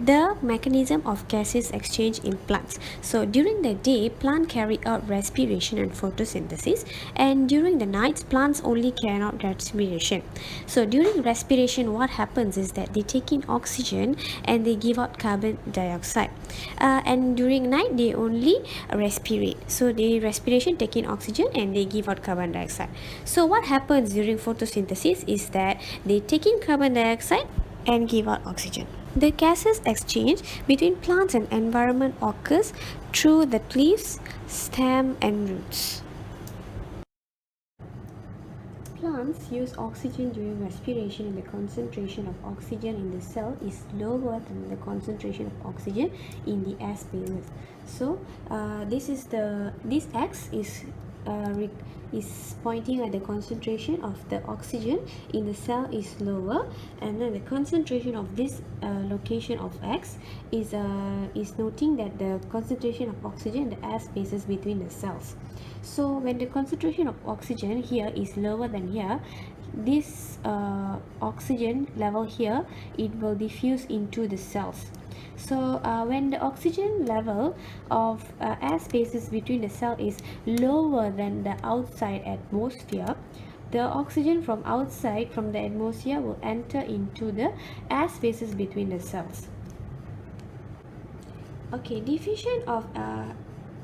The mechanism of gases exchange in plants. So during the day, plant carry out respiration and photosynthesis, and during the night, plants only carry out respiration. So during respiration, what happens is that they take in oxygen and they give out carbon dioxide. And during night, they only respirate. So they respiration take in oxygen and they give out carbon dioxide. So what happens during photosynthesis is that they take in carbon dioxide and give out oxygen. The gases exchange between plants and environment occurs through the leaves, stem, and roots. Plants use oxygen during respiration, and the concentration of oxygen in the cell is lower than the concentration of oxygen in the air spaces. So this X is pointing at the concentration of the oxygen in the cell is lower, and then the concentration of this location of X is noting that the concentration of oxygen in the air spaces between the cells. So when the concentration of oxygen here is lower than here, this oxygen level here, it will diffuse into the cells. So when the oxygen level of air spaces between the cell is lower than the outside atmosphere, the oxygen from outside, from the atmosphere, will enter into the air spaces between the cells. Okay, diffusion of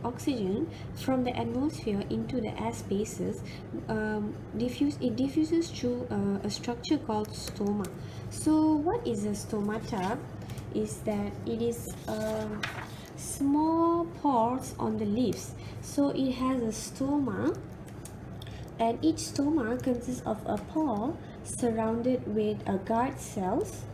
oxygen from the atmosphere into the air spaces diffuses through a structure called stoma. So what is a stomata? Is that it is small pores on the leaves. So it has a stoma, and each stoma consists of a pore surrounded with a guard cells,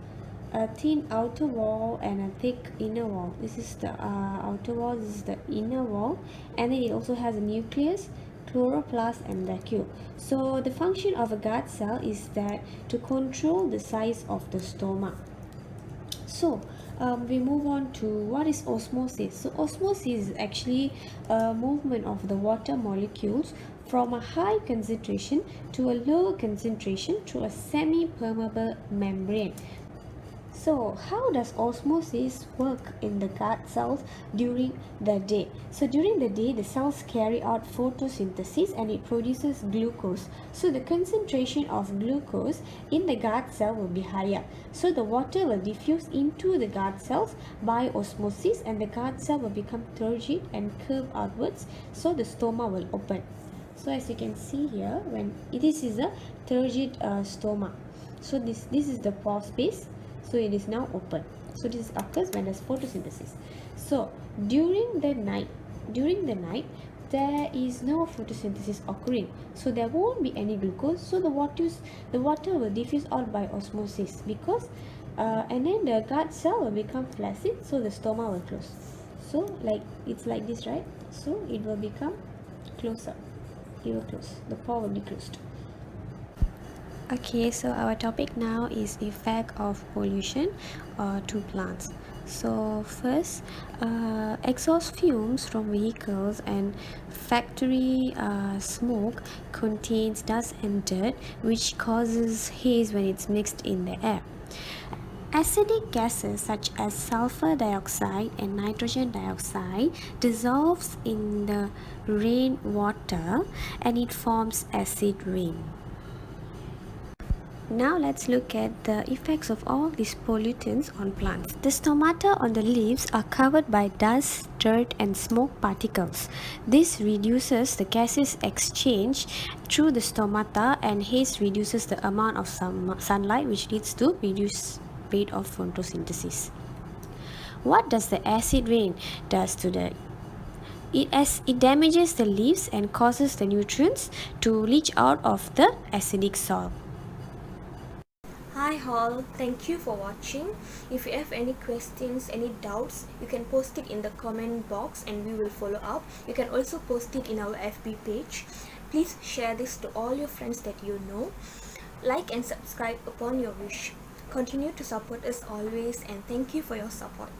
a thin outer wall and a thick inner wall. This is the outer wall, this is the inner wall, and then it also has a nucleus, chloroplast, and vacuole. So the function of a guard cell is that to control the size of the stoma. So we move on to what is osmosis. So osmosis is actually a movement of the water molecules from a high concentration to a lower concentration through a semi-permeable membrane. So how does osmosis work in the guard cells during the day? So during the day, the cells carry out photosynthesis and it produces glucose. So the concentration of glucose in the guard cell will be higher. So the water will diffuse into the guard cells by osmosis, and the guard cell will become turgid and curve outwards. So the stoma will open. So as you can see here, when this is a turgid stoma. So this is the pore space. So it is now open. So this occurs when there's photosynthesis. So during the night, there is no photosynthesis occurring. So there won't be any glucose. So the water will diffuse out by osmosis, because and then the guard cell will become flaccid. So the stoma will close. So like it's like this, right? So it will become closer. It will close. The pore will be closed. Okay, so our topic now is effect of pollution to plants. So first, exhaust fumes from vehicles and factory smoke contains dust and dirt, which causes haze when it's mixed in the air. Acidic gases such as sulfur dioxide and nitrogen dioxide dissolves in the rainwater and it forms acid rain. Now let's look at the effects of all these pollutants on plants. The stomata on the leaves are covered by dust, dirt, and smoke particles. This reduces the gases exchange through the stomata, and haze reduces the amount of sunlight, which leads to reduced rate of photosynthesis. What does the acid rain does to the it damages the leaves and causes the nutrients to leach out of the acidic soil. Hi all, thank you for watching. If you have any questions, any doubts, you can post it in the comment box and we will follow up. You can also post it in our FB page. Please share this to all your friends that you know. Like and subscribe upon your wish. Continue to support us always, and thank you for your support.